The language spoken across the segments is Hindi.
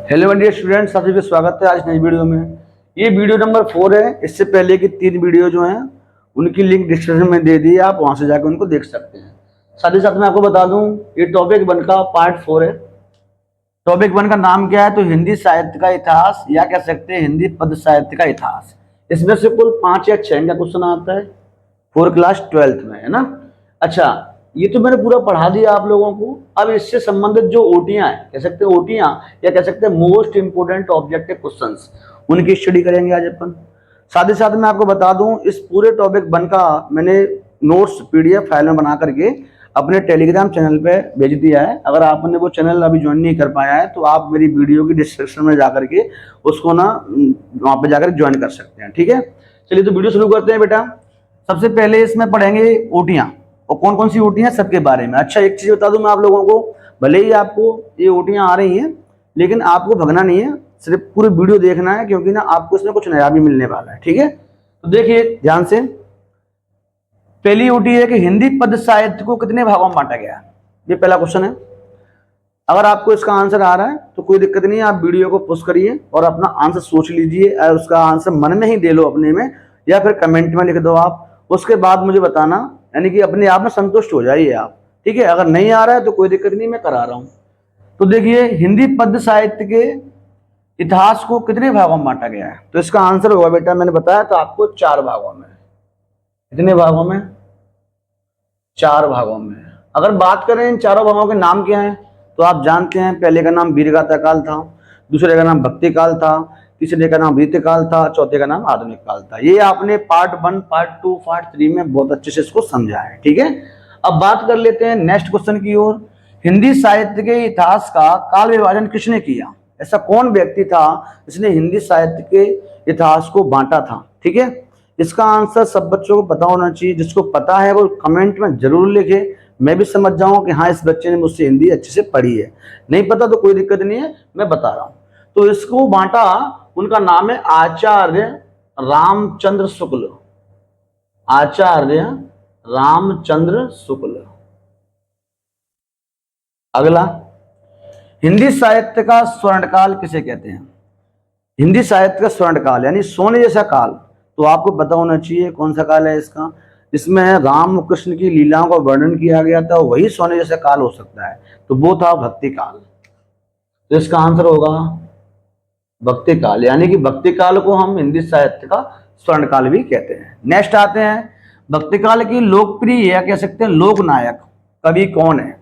हेलो डियर स्टूडेंट्स, सभी का स्वागत है आज नई वीडियो में। ये वीडियो नंबर 4 है। इससे पहले की 3 वीडियो जो हैं उनकी लिंक डिस्क्रिप्शन में दे दी है, आप वहां से जाकर उनको देख सकते हैं। साथ ही साथ मैं आपको बता दूं, ये टॉपिक 1 का पार्ट 4 है। टॉपिक 1 का नाम क्या है? तो हिंदी साहित्य का इतिहास, या कह सकते हैं हिंदी पद साहित्य का इतिहास। इसमें से कुल 5 या 6 का क्वेश्चन आता है 4 क्लास 12th में, है ना। अच्छा, ये तो मैंने पूरा पढ़ा दिया आप लोगों को। अब इससे संबंधित जो ओटियां है, कह सकते हैं ओटियां, या कह सकते हैं मोस्ट इंपोर्टेंट ऑब्जेक्टिव क्वेश्चंस, उनकी स्टडी करेंगे आज अपन। साथ ही साथ मैं आपको बता दूं, इस पूरे टॉपिक 1 का मैंने नोट्स पीडीएफ फाइल में बना करके अपने टेलीग्राम चैनल पे भेज दिया है। अगर आपने वो चैनल अभी ज्वाइन नहीं कर पाया है तो आप मेरी वीडियो की डिस्क्रिप्शन में जाकर के उसको ना वहां पे जाकर ज्वाइन कर सकते हैं, ठीक है। चलिए तो वीडियो शुरू करते हैं बेटा। सबसे पहले इसमें पढ़ेंगे ओटियां, और कौन कौन सी ओटियां सबके बारे में। अच्छा, एक चीज बता दूं मैं आप लोगों को, भले ही आपको ये ओटियां आ रही हैं लेकिन आपको भगना नहीं है, सिर्फ पूरी वीडियो देखना है, क्योंकि ना आपको इसमें कुछ नया भी मिलने वाला है, ठीक है। तो देखिए ध्यान से, पहली ओटी है कि हिंदी पद साहित्य को कितने भागों में बांटा गया। ये पहला क्वेश्चन है। अगर आपको इसका आंसर आ रहा है तो कोई दिक्कत नहीं है, आप वीडियो को पुश करिए और अपना आंसर सोच लीजिए, और उसका आंसर मन में ही दे लो अपने में, या फिर कमेंट में लिख दो आप। उसके बाद मुझे बताना, यानी कि अपने आप में संतुष्ट हो जाइए आप, ठीक है। अगर नहीं आ रहा है तो कोई दिक्कत नहीं, मैं करा रहा हूं। तो देखिए, हिंदी पद साहित्य के इतिहास को कितने भागों में बांटा गया है, तो इसका आंसर होगा बेटा, मैंने बताया तो आपको 4 भागों में। कितने भागों में? 4 भागों में। अगर बात करें इन चारों भागों के नाम क्या हैं, तो आप जानते हैं, पहले का नाम वीरगाथा काल था, दूसरे का नाम भक्ति काल था, तीसरे का नाम रीति काल था, चौथे का नाम आधुनिक काल था। ये आपने पार्ट 1, पार्ट 2, पार्ट 3 में बहुत अच्छे से इसको समझा है, ठीक है। अब बात कर लेते हैं नेक्स्ट क्वेश्चन की ओर। हिंदी साहित्य के इतिहास का काल विभाजन किसने किया? ऐसा कौन व्यक्ति था जिसने हिंदी साहित्य के इतिहास को बांटा था, ठीक है। इसका आंसर सब बच्चों को पता होना चाहिए। जिसको पता है वो कमेंट में जरूर लिखे, मैं भी समझ जाऊं कि हाँ इस बच्चे ने मुझसे हिंदी अच्छे से पढ़ी है। नहीं पता तो कोई दिक्कत नहीं है, मैं बता रहा हूं। तो इसको बांटा, उनका नाम है आचार्य रामचंद्र शुक्ल। आचार्य रामचंद्र शुक्ल। अगला, हिंदी साहित्य का स्वर्णकाल किसे कहते हैं? हिंदी साहित्य का स्वर्णकाल यानी सोने जैसा काल, तो आपको पता होना चाहिए कौन सा काल है इसका। इसमें राम कृष्ण की लीलाओं का वर्णन किया गया था, वही सोने जैसा काल हो सकता है, तो वो था भक्ति काल। तो इसका आंसर होगा भक्ति काल, यानी कि भक्ति काल को हम हिंदी साहित्य का स्वर्ण काल भी कहते हैं। नेक्स्ट आते हैं, भक्ति काल की लोकप्रिय या कह सकते हैं लोकनायक कवि कौन है?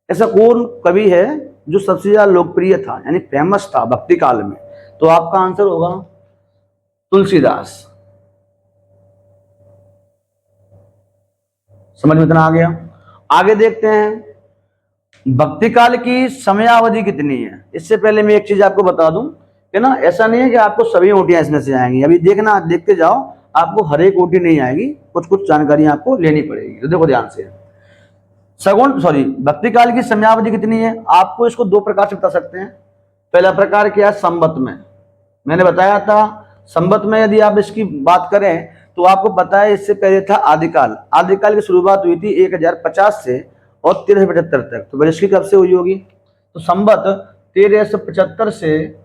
ऐसा कौन कवि है जो सबसे ज्यादा लोकप्रिय था, यानी फेमस था भक्ति काल में? तो आपका आंसर होगा तुलसीदास। समझ में इतना आ गया? आगे देखते हैं, भक्ति काल की समयावधि कितनी है। इससे पहले मैं एक चीज आपको बता दूं कि ना, ऐसा नहीं है कि आपको सभी ओटियां इसमें से आएंगी। अभी देखना, देखते जाओ, आपको हर एक ओटी नहीं आएगी, कुछ कुछ जानकारी आपको लेनी पड़ेगी। तो देखो ध्यान से, भक्ति काल की समयावधि कितनी है, आपको इसको 2 प्रकार से बता सकते हैं। पहला प्रकार क्या है? संवत में। मैंने बताया था संवत में यदि आप इसकी बात करें तो आपको पता है, इससे पहले था आदिकाल। आदिकाल की शुरुआत हुई थी 1050 से और 1375 तक। तो इसकी कब से हुई होगी? तो संवत 1375 से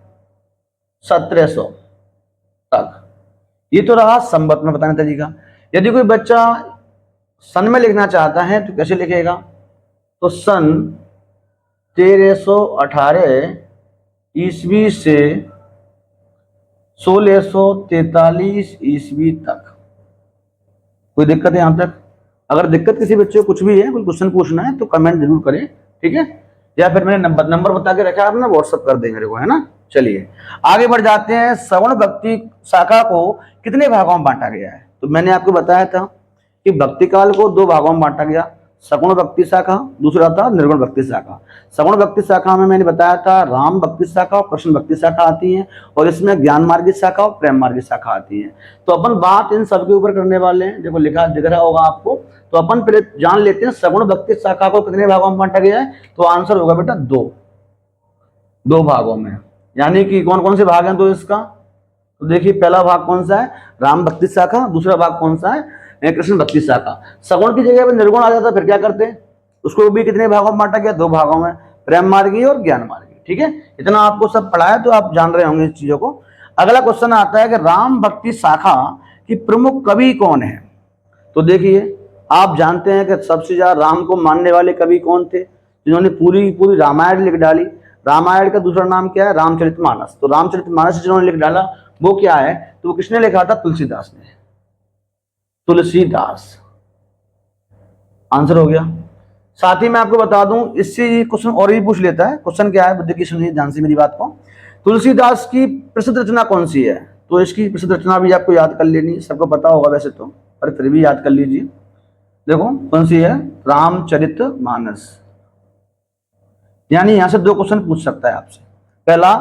1700 तक। ये तो रहा संवत में बताने तरीका। यदि कोई बच्चा सन में लिखना चाहता है तो कैसे लिखेगा? तो सन 1318 ईस्वी से 1643 ईस्वी तक। कोई दिक्कत है यहां तक? अगर दिक्कत किसी बच्चे को कुछ भी है, कोई क्वेश्चन पूछना है तो कमेंट जरूर करें, ठीक है। या फिर मैंने नंबर बता के रखा है, आप ना व्हाट्सअप कर दें मेरे को, है ना। चलिए आगे बढ़ जाते हैं। सवर्ण भक्ति शाखा को कितने भागों में बांटा गया है? तो मैंने आपको बताया था कि भक्ति काल को 2 भागों में बांटा गया, सगुण भक्ति शाखा, दूसरा था निर्गुण भक्ति शाखा। सगुण भक्ति शाखा में मैंने बताया था राम भक्ति शाखा और कृष्ण भक्ति शाखा आती है, और इसमें ज्ञान मार्गी शाखा और प्रेम मार्गी शाखा आती है। तो अपन बात इन सब के ऊपर करने वाले हैं। देखो लिखा दिख रहा होगा आपको। तो अपन पहले जान लेते हैं सगुण भक्ति शाखा को कितने भागों में बांटा गया है। तो आंसर होगा बेटा 2 भागों में। यानी कि कौन कौन से भाग हैं तो इसका? तो देखिए पहला भाग कौन सा है? राम भक्ति शाखा। दूसरा भाग कौन सा है? कृष्ण भक्ति शाखा। सगुण की जगह पर निर्गुण आ जाता, फिर क्या करते? उसको भी कितने भागों में बांटा गया? 2 भागों में। प्रेम मार्गी और ज्ञान मार्गी। ठीक है, इतना आपको सब पढ़ा है तो आप जान रहे होंगे इस चीजों को। अगला क्वेश्चन आता है कि राम भक्ति शाखा की प्रमुख कवि कौन है। तो देखिए, आप जानते हैं कि सबसे ज्यादा राम को मानने वाले कवि कौन थे, जिन्होंने पूरी पूरी रामायण लिख डाली। रामायण का दूसरा नाम क्या है, रामचरितमानस। तो रामचरितमानस जिन्होंने लिख डाला वो क्या है, तो वो किसने लिखा था, तुलसीदास ने। तुलसीदास आंसर हो गया। साथ ही मैं आपको बता दूं, इससे ये क्वेश्चन और भी पूछ लेता है। क्वेश्चन क्या है, बुद्धि की सुनिए ध्यान से मेरी बात को। तुलसीदास की प्रसिद्ध रचना कौन सी है। तो इसकी प्रसिद्ध रचना भी आपको याद कर लेनी, सबको पता होगा वैसे तो, पर फिर भी याद कर लीजिए। देखो कौन सी है, रामचरितमानस। यानी यहां से दो क्वेश्चन पूछ सकता है आपसे। पहला,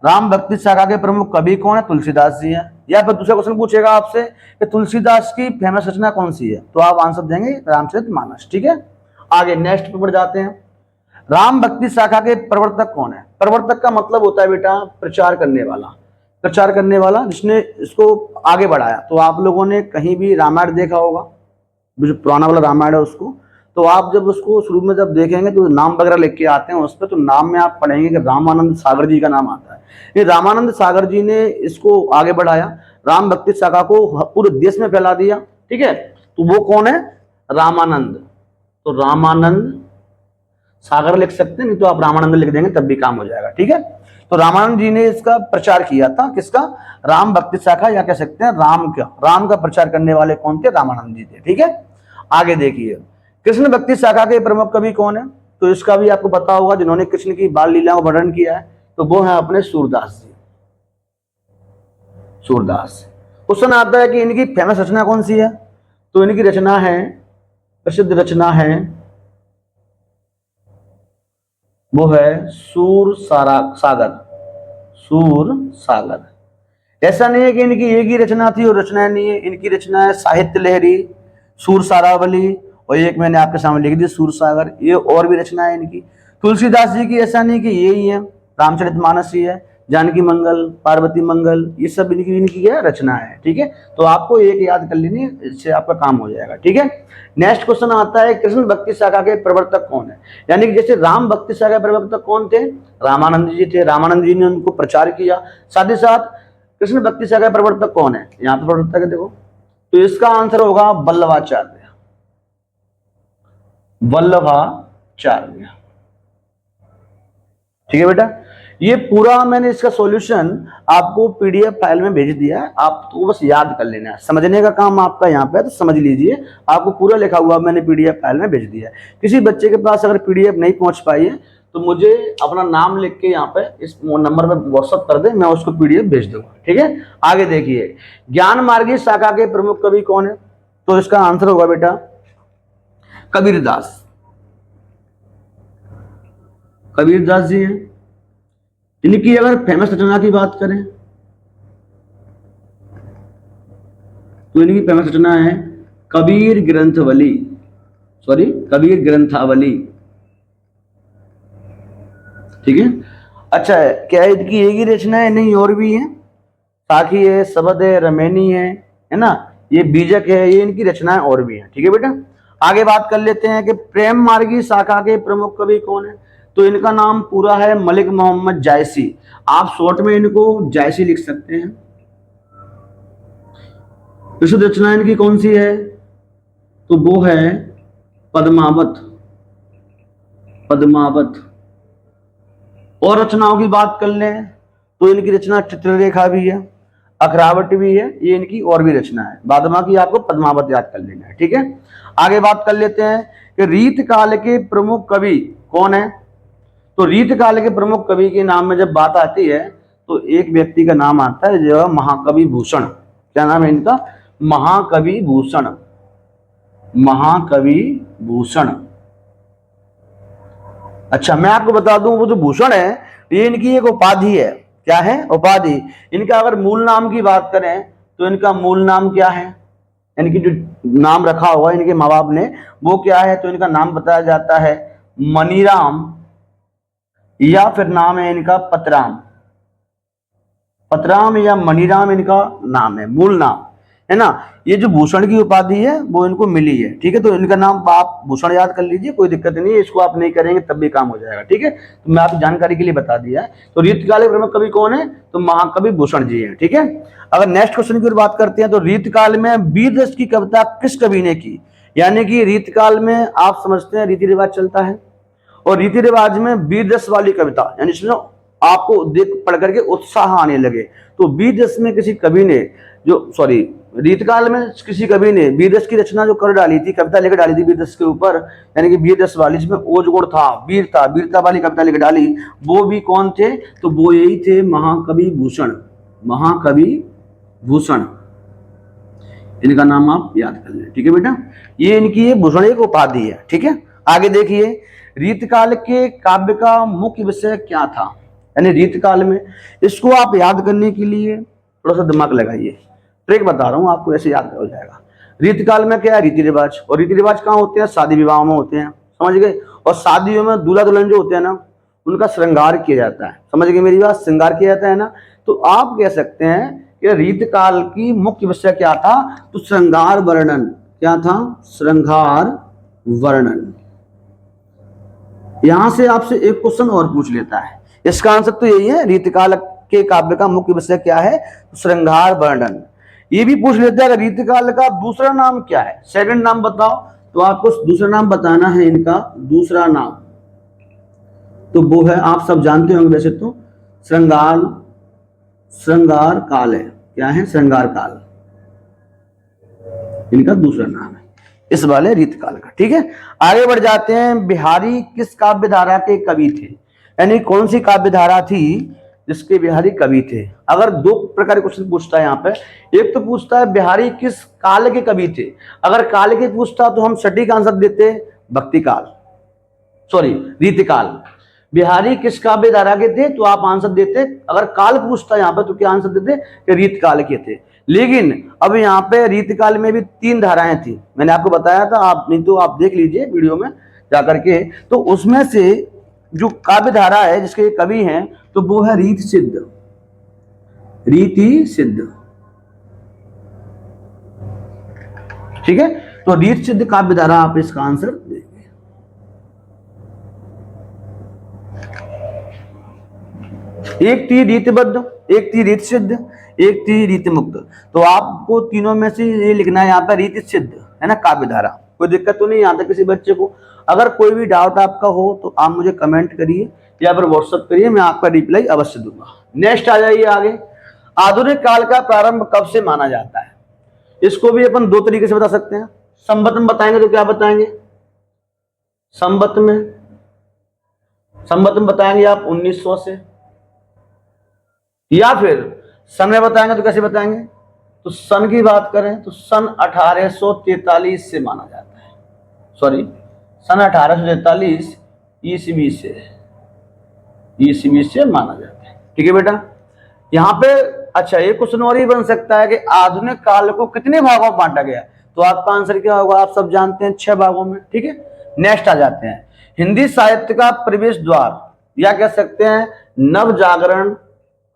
राम भक्ति शाखा के प्रमुख कवि कौन है, तुलसीदास जी है। या फिर दूसरा क्वेश्चन पूछेगा आपसे कि तुलसीदास की फेमस रचना कौन सी है, तो आप आंसर देंगे रामचरितमानस। ठीक है, आगे नेक्स्ट पे बढ़ जाते हैं। राम भक्ति शाखा के प्रवर्तक कौन है। प्रवर्तक का मतलब होता है बेटा प्रचार करने वाला। प्रचार करने वाला जिसने इसको आगे बढ़ाया। तो आप लोगों ने कहीं भी रामायण देखा होगा, जो पुराना वाला रामायण है उसको, तो आप जब उसको शुरू में जब देखेंगे तो नाम वगैरह लिख के आते हैं उस पर, तो नाम में आप पढ़ेंगे कि रामानंद सागर जी का नाम आता है। ये रामानंद सागर जी ने इसको आगे बढ़ाया, राम भक्ति शाखा को पूरे देश में फैला दिया। ठीक है, तो वो कौन है, रामानंद। तो रामानंद सागर लिख सकते हैं, नहीं तो आप रामानंद लिख देंगे तब भी काम हो जाएगा। ठीक है, तो रामानंद जी ने इसका प्रचार किया था, किसका, राम भक्ति शाखा, या कह सकते हैं राम का प्रचार करने वाले कौन थे, रामानंद जी थे। ठीक है, आगे देखिए, कृष्ण भक्ति शाखा के प्रमुख कवि कौन है। तो इसका भी आपको पता होगा, जिन्होंने कृष्ण की बाल लीलाओं का वर्णन किया है, तो वो है अपने सूरदास जी। सूरदास। क्वेश्चन आता है कि इनकी फेमस रचना कौन सी है। तो इनकी रचना है, प्रसिद्ध रचना है, वो है सूर सागर। सूर सागर। ऐसा नहीं है कि इनकी एक ही रचना थी और रचना नहीं है, इनकी रचना है साहित्य लहरी, सूर सारावली, और एक मैंने आपके सामने लिख दी सूर सागर। ये और भी रचना है इनकी। तुलसीदास जी की ऐसा नहीं कि यही है, रामचरितमानस ही है, जानकी मंगल, पार्वती मंगल, ये सब इनकी क्या रचना है। ठीक है, तो आपको एक याद कर लेनी, इससे आपका काम हो जाएगा। ठीक है, नेक्स्ट क्वेश्चन आता है, कृष्ण भक्ति शाखा के प्रवर्तक कौन है। यानी कि जैसे राम भक्ति शाखा के प्रवर्तक कौन थे, रामानंद जी थे। रामानंद जी ने उनको प्रचार किया। साथ ही साथ कृष्ण भक्ति शाखा के प्रवर्तक कौन है, यहाँ पे प्रवर्तक है देखो, तो इसका आंसर होगा वल्लभाचार्य। वल्लभाचार्य। ठीक है बेटा, ये पूरा मैंने इसका सॉल्यूशन आपको पीडीएफ फाइल में भेज दिया है, आपको बस याद कर लेना है। समझने का काम आपका यहाँ पे है, तो समझ लीजिए, आपको पूरा लिखा हुआ मैंने पीडीएफ फाइल में भेज दिया है। किसी बच्चे के पास अगर पीडीएफ नहीं पहुंच पाई है तो मुझे अपना नाम लिख के यहाँ पे इस नंबर पर व्हाट्सअप कर दे, मैं उसको पीडीएफ भेज दूंगा। ठीक है, आगे देखिए, ज्ञान मार्गी शाखा के प्रमुख कवि कौन है। तो इसका आंसर होगा बेटा कबीरदास। कबीरदास जी हैं। इनकी अगर फेमस रचना की बात करें तो इनकी फेमस रचना है कबीर ग्रंथवली, कबीर ग्रंथावली। ठीक है, अच्छा है, क्या इनकी एक ही रचना है, नहीं और भी है, साखी है, शबद है, रमैनी है ना, ये बीजक है, ये इनकी रचनाएं और भी हैं। ठीक है बेटा, आगे बात कर लेते हैं कि प्रेम मार्गी शाखा के प्रमुख कवि कौन है। तो इनका नाम पूरा है मलिक मोहम्मद जायसी। आप शॉर्ट में इनको जायसी लिख सकते हैं। प्रसिद्ध रचना इनकी कौन सी है, तो वो है पद्मावत। पद्मावत। और रचनाओं की बात कर लें तो इनकी रचना चित्ररेखा भी है, अखरावट भी है, ये इनकी और भी रचना है। बाद बाकी आपको पद्मावत याद कर लेना है। ठीक है, आगे बात कर लेते हैं कि रीत काल के प्रमुख कवि कौन है। तो रीत काल के प्रमुख कवि के नाम में जब बात आती है तो एक व्यक्ति का नाम आता है जो महाकवि भूषण। क्या नाम है इनका, महाकवि भूषण। महाकवि भूषण। अच्छा, मैं आपको बता दूं, वो जो भूषण है ये इनकी एक उपाधि है। क्या है, उपाधि। इनका अगर मूल नाम की बात करें तो इनका मूल नाम क्या है, इनकी जो नाम रखा हुआ है इनके माँ बाप ने वो क्या है, तो इनका नाम बताया जाता है मनीराम, या फिर नाम है इनका पतराम। पतराम या मनीराम इनका नाम है, मूल नाम। है ना। ये जो भूषण की उपाधि है वो इनको मिली है, ठीक है। तो इनका नाम आप भूषण याद कर लीजिए, कोई दिक्कत नहीं है, इसको आप नहीं करेंगे तब भी काम हो जाएगा, ठीक है। तो मैं आपकी जानकारी के लिए बता दिया है। तो रीतकाल के प्रमुख कवि कौन है, तो महाकवि भूषण जी है, ठीक है। अगर नेक्स्ट क्वेश्चन की बात करते हैं तो रीतकाल में वीर रस की कविता किस कवि ने की। यानी कि रीतकाल में आप समझते हैं रीति रिवाज चलता है, और रीति रिवाज में वीर रस वाली कविता, यानी इसमें आपको देख पढ़ करके उत्साह आने लगे, तो वीर रस में किसी कवि ने रीतकाल में किसी कवि ने वीर रस की रचना जो कर डाली थी, कविता लेकर डाली थी वीर रस के ऊपर, यानी कि वीर रस वाली, जिसमें ओजगुड़ था, वीरता वाली कविता लेकर डाली, वो भी कौन थे, तो वो यही थे महाकवि भूषण। इनका नाम आप याद कर लें, ठीक है बेटा। ये इनकी भूषण एक उपाधि है, ठीक है। आगे देखिए, रीतकाल के काव्य का मुख्य विषय क्या था, यानी रीतकाल में, इसको आप याद करने के लिए थोड़ा सा दिमाग लगाइए, ट्रिक बता रहा हूं आपको, ऐसे याद हो जाएगा। रीतकाल में क्या है, रीति रिवाज, और रीति रिवाज कहाँ होते हैं, शादी विवाह में होते हैं, समझ गए। और शादियों में दूल्हा दुल्हन जो होते हैं ना, उनका श्रृंगार किया जाता है, समझ गए मेरी बात, श्रृंगार किया जाता है ना। तो आप कह सकते हैं कि रीतकाल की मुख्य विषय क्या था, तो श्रृंगार वर्णन। क्या था, श्रृंगार वर्णन। यहां से आपसे एक क्वेश्चन और पूछ लेता है, इसका आंसर तो यही है, रीतकाल के काव्य का मुख्य विषय क्या है, श्रृंगार वर्णन। ये भी पूछ लेता है रीतकाल का दूसरा नाम क्या है, सेकंड नाम बताओ, तो आपको दूसरा नाम बताना है इनका दूसरा नाम, तो वो है, आप सब जानते होंगे वैसे तो, श्रृंगार काल है। क्या है, श्रृंगार काल इनका दूसरा नाम है इस वाले रीतकाल का, ठीक है। आगे बढ़ जाते हैं, बिहारी किस काव्य धारा के कवि थे, यानी कौन सी काव्य धारा थी जिसके बिहारी कवि थे। अगर दो प्रकार के क्वेश्चन पूछता है यहाँ पे, एक तो पूछता है बिहारी किस काल के कवि थे, अगर काल के पूछता तो हम सटीक आंसर देते भक्ति काल, रीतिकाल। बिहारी किस काव्य धारा के थे तो आप आंसर देते, अगर काल पूछता यहाँ पे तो क्या आंसर देते कि रीतकाल के थे। लेकिन अब यहाँ पे रीतकाल में भी 3 धाराएं थी, मैंने आपको बताया था, आप नहीं तो आप देख लीजिए वीडियो में जाकर के, तो उसमें से जो काव्य धारा है जिसके कवि हैं तो वो है रीति सिद्ध, ठीक है। तो रीति सिद्ध काव्य धारा आप इसका आंसर देंगे। एक थी रीतिबद्ध, एक थी रीति सिद्ध, एक थी रीति मुक्त। तो आपको तीनों में से ये लिखना है यहाँ पर रीति सिद्ध, है ना, काव्य धारा। कोई दिक्कत तो नहीं यहाँ तक किसी बच्चे को। अगर कोई भी डाउट आपका हो तो आप मुझे कमेंट करिए या फिर व्हाट्सएप करिए, मैं आपका रिप्लाई अवश्य दूंगा। नेक्स्ट आ जाइए आगे, आधुनिक काल का प्रारंभ कब से माना जाता है। इसको भी अपन 2 तरीके से बता सकते हैं। संवत में बताएंगे तो क्या बताएंगे, संवत में बताएंगे आप 1900 से, या फिर सन में बताएंगे तो कैसे बताएंगे, तो सन की बात करें तो सन 1843 से माना जाता है, सन 1843 ईस्वी से माना जाता है, ठीक है बेटा। यहाँ पे अच्छा एक क्वेश्चन और ही बन सकता है कि आधुनिक काल को कितने भागों में बांटा गया, तो आपका आंसर क्या होगा, आप सब जानते हैं 6 भागों में, ठीक है। नेक्स्ट आ जाते हैं, हिंदी साहित्य का प्रवेश द्वार, या कह सकते हैं नव जागरण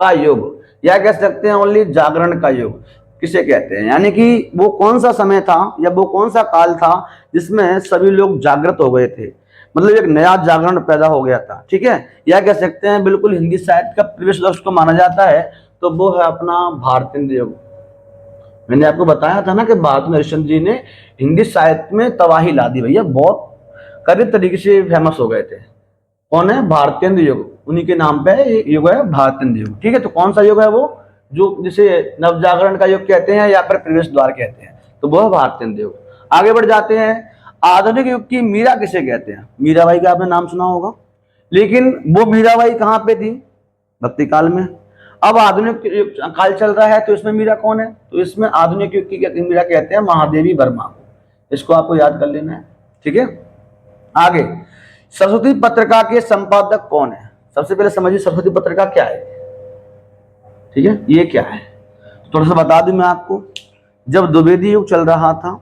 का युग, या कह सकते हैं ओनली जागरण का युग किसे कहते हैं, यानी कि वो कौन सा समय था या वो कौन सा काल था जिसमें सभी लोग जागृत हो गए थे, मतलब एक नया जागरण पैदा हो गया था, ठीक है। या कह सकते हैं बिल्कुल हिंदी साहित्य का प्रवेश द्वार को माना जाता है तो वो है अपना भारतेंद्र युग। मैंने आपको बताया था ना कि भारतेंद्र हरिश्चंद्र जी ने हिंदी साहित्य में तबाही ला दी भैया, बहुत कड़े तरीके से फेमस हो गए थे। कौन है, भारतेंद्र युग, उन्हीं के नाम पे युग है भारतेंद्र युग, ठीक है। तो कौन सा युग है वो, जो जिसे नवजागरण का युग कहते हैं या फिर प्रवेश द्वार कहते हैं, तो वो है भारतेंद्र युग। आगे बढ़ जाते हैं, आधुनिक युग की मीरा किसे कहते हैं। मीराबाई का आपने नाम सुना होगा, लेकिन वो मीराबाई कहाँ पे थी, भक्ति काल में। अब आधुनिक काल चल रहा है तो इसमें मीरा कौन है, तो इसमें आधुनिक युग की मीरा कहते हैं महादेवी वर्मा को, इसको आपको याद कर लेना है, ठीक है। आगे, सरस्वती पत्रिका के संपादक कौन है। सबसे पहले समझिए सरस्वती पत्रिका क्या है, ठीक है, ये क्या है, थोड़ा सा बता दूं मैं आपको। जब द्विवेदी युग चल रहा था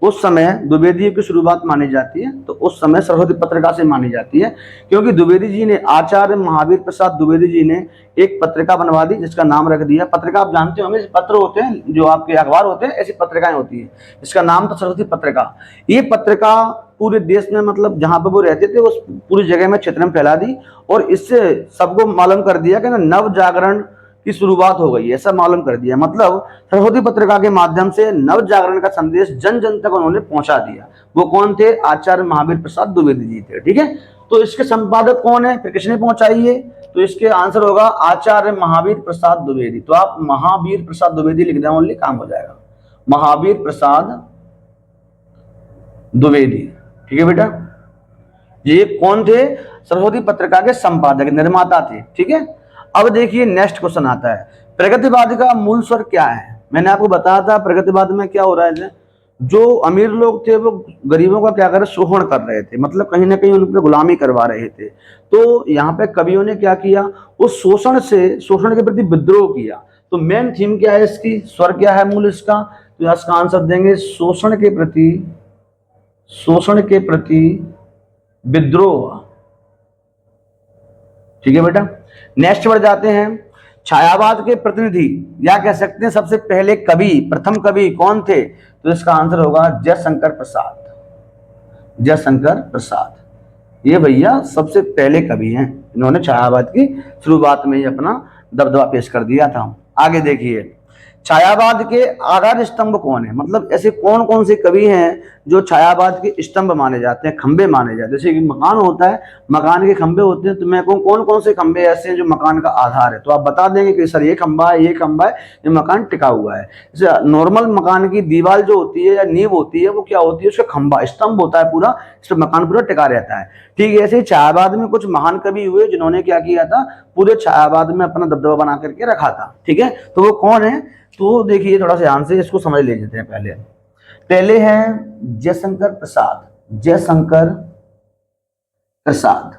उस समय द्विवेदी की शुरुआत मानी जाती है, तो उस समय सरस्वती पत्रिका से मानी जाती है, क्योंकि द्विवेदी जी ने, आचार्य महावीर प्रसाद द्विवेदी जी ने एक पत्रिका बनवा दी जिसका नाम रख दिया, पत्रिका आप जानते होंगे, पत्र होते हैं जो आपके अखबार होते हैं, ऐसी पत्रिकाएं होती है, इसका नाम था सरस्वती पत्रिका। ये पत्रिका पूरे देश में, मतलब जहां पर वो रहते थे उस पूरी जगह में क्षेत्र में फैला दी, और इससे सबको मालूम कर दिया कि नव जागरण की शुरुआत हो गई, ऐसा मालूम कर दिया। मतलब सरस्वती पत्रिका के माध्यम से नव जागरण का संदेश जन जन तक उन्होंने पहुंचा दिया। वो कौन थे? आचार्य महावीर प्रसाद द्विवेदी जी थे। ठीक है, तो इसके संपादक कौन है, फिर किसने पहुंचाई है? तो इसके आंसर होगा आचार्य महावीर प्रसाद द्विवेदी। तो आप महावीर प्रसाद द्विवेदी लिख दें, ओनली काम हो जाएगा, महावीर प्रसाद द्विवेदी। ठीक है बेटा, ये कौन थे? सरस्वती पत्रिका के संपादक, निर्माता थे। ठीक है, अब देखिए नेक्स्ट क्वेश्चन आता है, प्रगतिवाद का मूल स्वर क्या है? मैंने आपको बताया था प्रगतिवाद में क्या हो रहा है, जो अमीर लोग थे वो गरीबों का क्या कर रहे, शोषण कर रहे थे, मतलब कहीं ना कहीं उन पर गुलामी करवा रहे थे। तो यहाँ पे कवियों ने क्या किया, उस शोषण के प्रति विद्रोह किया। तो मेन थीम क्या है इसकी, स्वर क्या है मूल इसका? तो इसका आंसर देंगे शोषण के प्रति विद्रोह। ठीक है बेटा, नेक्स्ट बढ़ जाते हैं। छायावाद के प्रतिनिधि या कह सकते हैं सबसे पहले कवि, प्रथम कवि कौन थे? तो इसका आंसर होगा जयशंकर प्रसाद। जयशंकर प्रसाद ये भैया सबसे पहले कवि हैं, इन्होंने छायावाद की शुरुआत में ही अपना दबदबा पेश कर दिया था। आगे देखिए, छायावाद के आधार स्तंभ कौन है? मतलब ऐसे कौन कौन से कवि हैं जो छायावाद के स्तंभ माने जाते हैं, खंबे माने जाते हैं? जैसे कि मकान होता है, मकान के खंबे होते हैं, तो मैं कहूँ कौन कौन से खंबे ऐसे हैं जो मकान का आधार है? तो आप बता देंगे कि सर ये खंबा है, ये मकान टिका हुआ है। जैसे नॉर्मल मकान की दीवार जो होती है या नींव होती है, वो क्या होती है? उसका खंबा, स्तंभ होता है पूरा, इससे मकान पूरा टिका रहता है। ठीक है, ऐसे ही छायावाद में कुछ महान कवि हुए जिन्होंने क्या किया था, पूरे छायावाद में अपना दबदबा बना करके रखा था। ठीक है, तो वो कौन है? तो देखिए थोड़ा सा ध्यान से इसको समझ ले लेते हैं। पहले हैं जयशंकर प्रसाद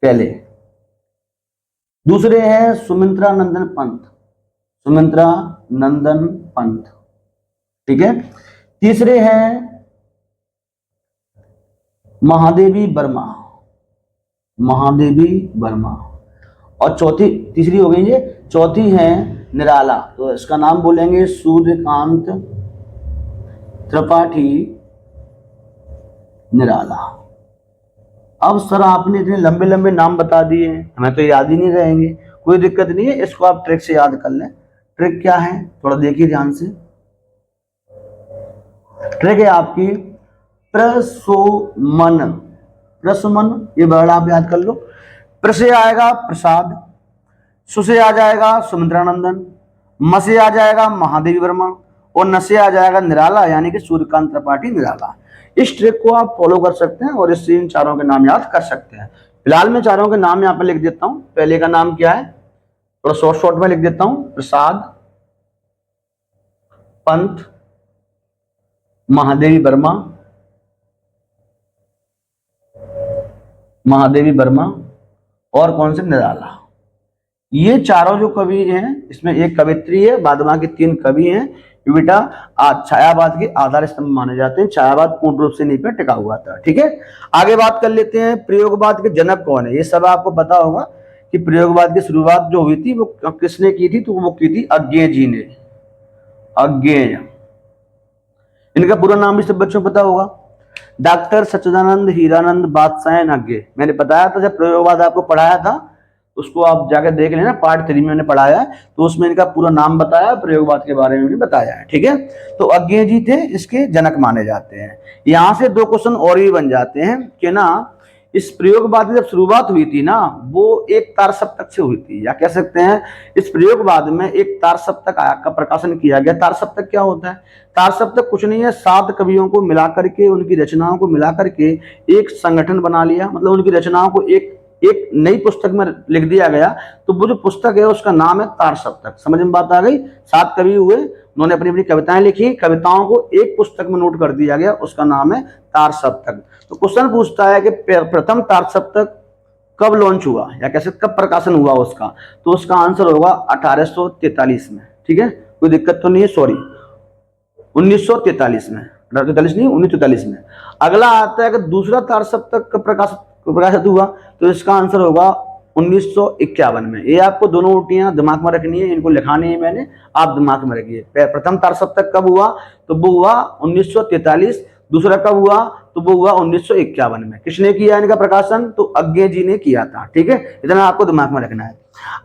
पहले। दूसरे हैं सुमित्रा नंदन पंत। ठीक है, तीसरे हैं महादेवी वर्मा। और तीसरी हो गई ये, चौथी है निराला। तो इसका नाम बोलेंगे सूर्यकांत त्रिपाठी निराला। अब सर आपने इतने लंबे लंबे नाम बता दिए, हमें तो याद ही नहीं रहेंगे। कोई दिक्कत नहीं है, इसको आप ट्रिक से याद कर लें। ट्रिक क्या है थोड़ा देखिए ध्यान से। ट्रिक है आपकी प्रशमन, ये वर्ड आप याद कर लो। प्र से आएगा प्रसाद, सु से आ जाएगा सुमित्रानंदन, म से आ जाएगा महादेवी वर्मा, और न से आ जाएगा निराला, यानी कि सूर्यकांत त्रिपाठी निराला। इस ट्रिक को आप फॉलो कर सकते हैं और इससे इन चारों के नाम याद कर सकते हैं। फिलहाल मैं चारों के नाम यहाँ पे लिख देता हूं। पहले का नाम क्या है, थोड़ा शॉर्ट में लिख देता हूं, प्रसाद, पंत, महादेवी वर्मा और कौन से, निराला। ये चारों जो कवि हैं, इसमें एक कवित्री है, बाद बाकी 3 कवि हैं। बेटा छायावाद के आधार स्तंभ माने जाते हैं। छायावाद पूर्ण रूप से नींव पर टिका हुआ था। ठीक है, आगे बात कर लेते हैं प्रयोगवाद के जनक कौन है। ये सब आपको पता होगा कि प्रयोगवाद की शुरुआत जो हुई थी वो किसने की थी? तो वो की थी अज्ञेय जी ने। अज्ञेय, इनका पूरा नाम भी सब बच्चों को पता होगा, डॉक्टर सच्चिदानंद हीरानंद बादशाह अज्ञेय। मैंने बताया था जब प्रयोगवाद आपको पढ़ाया था, उसको आप जाकर देख लेना, पार्ट 3 में मैंने पढ़ाया है, तो उसमें इनका पूरा नाम बताया, प्रयोगवाद के बारे में भी बताया है। ठीक है, तो अज्ञेय जी थे इसके जनक माने जाते हैं। यहां से 2 क्वेश्चन और भी बन जाते हैं कि ना, इस प्रयोगवाद की जब शुरुआत हुई थी ना, वो एक तार सप्तक से हुई थी, या कह सकते हैं इस प्रयोगवाद में एक तार सप्तक का प्रकाशन किया गया। तार सप्तक क्या होता है? तार सप्तक कुछ नहीं है, 7 कवियों को मिलाकर के, उनकी रचनाओं को मिलाकर के एक संगठन बना लिया, मतलब उनकी रचनाओं को एक नई पुस्तक में लिख दिया गया। तो वो जो पुस्तक है उसका नाम है तार सप्तक। समझ में बात आ गई? 7 कवि हुए, उन्होंने अपनी अपनी कविताएं लिखी, कविताओं को एक पुस्तक में नोट कर दिया गया, उसका नाम है तार सप्तक। तो क्वेश्चन पूछता है कि प्रथम तार सप्तक कब लॉन्च हुआ, या कैसे कब प्रकाशन हुआ उसका? तो उसका आंसर होगा 1843 में। ठीक है, कोई दिक्कत तो नहीं है, सॉरी 1943 में, 1843 नहीं 1943 में। अगला आता है कि दूसरा तार सप्तक का प्रकाशित हुआ, तो इसका आंसर होगा 1951 में। ये आपको दोनों ऊँटियां दिमाग में रखनी है, इनको लिखा नहीं है मैंने, आप दिमाग में रखिए। प्रथम तार सप्तक कब हुआ, तो वो हुआ 1943। दूसरा कब हुआ, तो वो हुआ 1951 में। किसने किया इनका प्रकाशन, तो अज्ञे जी ने किया था। ठीक है, इतना आपको दिमाग में रखना है।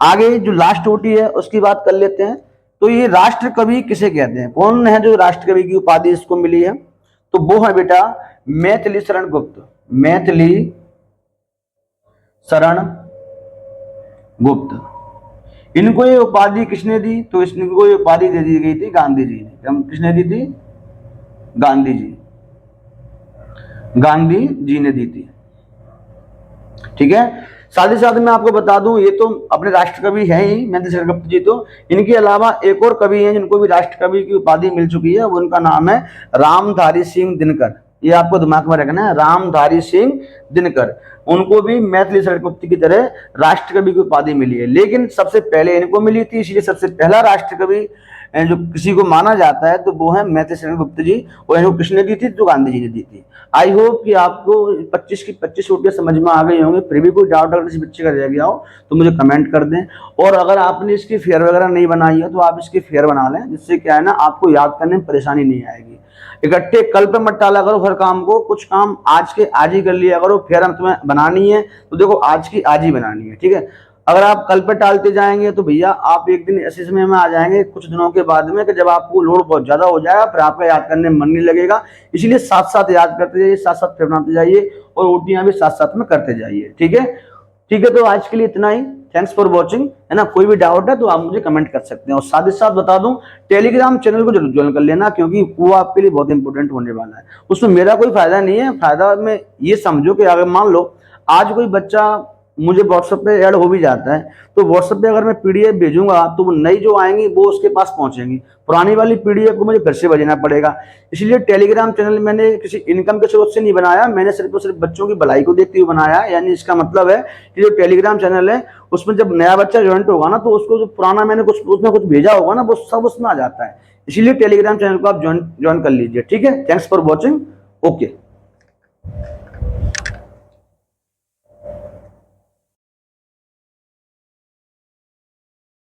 आगे जो लास्ट ऊँटी है उसकी बात कर लेते हैं। तो ये राष्ट्र कवि किसे कहते हैं, कौन है जो राष्ट्र कवि की उपाधि इसको मिली है, तो वो है बेटा मैथिली शरण गुप्त। मैथिली शरण गुप्त। इनको ये उपाधि किसने दी, तो इनको ये उपाधि दे दी गई थी गांधी जी ने। किसने दी थी, गांधी जी, गांधी जी ने दी थी। ठीक है, साथ ही साथ मैं आपको बता दूं, ये तो अपने राष्ट्र कवि है ही मैथिली शरण गुप्त जी। तो इनके अलावा एक और कवि हैं जिनको भी राष्ट्र कवि की उपाधि मिल चुकी है, वो उनका नाम है रामधारी सिंह दिनकर। ये आपको दिमाग में रखना है, रामधारी सिंह दिनकर। उनको भी मैथिली शरण गुप्त की तरह राष्ट्र कवि की उपाधि मिली है, लेकिन सबसे पहले इनको मिली थी, इसलिए सबसे पहला राष्ट्र कवि जो किसी को माना जाता है तो वो है मैथिली शरण गुप्त जी। और इनको किसने दी थी, तो गांधी जी ने दी थी। आई होप कि आपको 25 की 25 ऊँटियां समझ में आ गई होंगी। फिर भी कोई डाउट अगर किसी बच्चे का रह गया हो तो मुझे कमेंट कर दें। और अगर आपने इसकी फेयर वगैरह नहीं बनाई है तो आप इसकी फेयर बना लें, जिससे क्या है ना, आपको याद करने में परेशानी नहीं आएगी। इकट्ठे कल पे मत टाला करो हर काम को, कुछ काम आज के आज ही कर लिया करो। फेयर तुम्हें बनानी है तो देखो आज की आज ही बनानी है। ठीक है, अगर आप कल पे टालते जाएंगे तो भैया आप एक दिन ऐसे समय में आ जाएंगे कुछ दिनों के बाद में कि जब आपको लोड बहुत ज्यादा हो जाएगा, फिर आपका याद करने में मन नहीं लगेगा। इसलिए साथ साथ याद करते जाइए, साथ साथ फिर बनाते जाइए, और ऊँटियां भी साथ साथ में करते जाइए। ठीक है, ठीक है, तो आज के लिए इतना ही। थैंक्स फॉर वॉचिंग, है ना। कोई भी डाउट है तो आप मुझे कमेंट कर सकते हैं। और साथ ही साथ बता दूं, टेलीग्राम चैनल को जरूर ज्वाइन कर लेना, क्योंकि वो आपके लिए बहुत इंपॉर्टेंट होने वाला है। उसमें मेरा कोई फायदा नहीं है, फायदा में ये समझो कि अगर मान लो आज कोई बच्चा मुझे व्हाट्सएप पे ऐड हो भी जाता है, तो व्हाट्सएप पे अगर मैं पीडीएफ भेजूंगा तो वो नई जो आएंगी वो उसके पास पहुंचेंगी, पुरानी वाली पीडीएफ को मुझे फिर से भेजना पड़ेगा। इसलिए टेलीग्राम चैनल मैंने किसी इनकम के स्रोत से नहीं बनाया, मैंने सिर्फ और सिर्फ बच्चों की भलाई को देखते हुए बनाया है। यानी इसका मतलब है कि जो टेलीग्राम चैनल है उसमें जब नया बच्चा ज्वाइंट होगा ना, तो उसको जो पुराना मैंने कुछ उसमें कुछ भेजा होगा ना, वो सब उसमें आ जाता है। इसलिए टेलीग्राम चैनल को आप ज्वाइन कर लीजिए। ठीक है, थैंक्स फॉर वॉचिंग, ओके।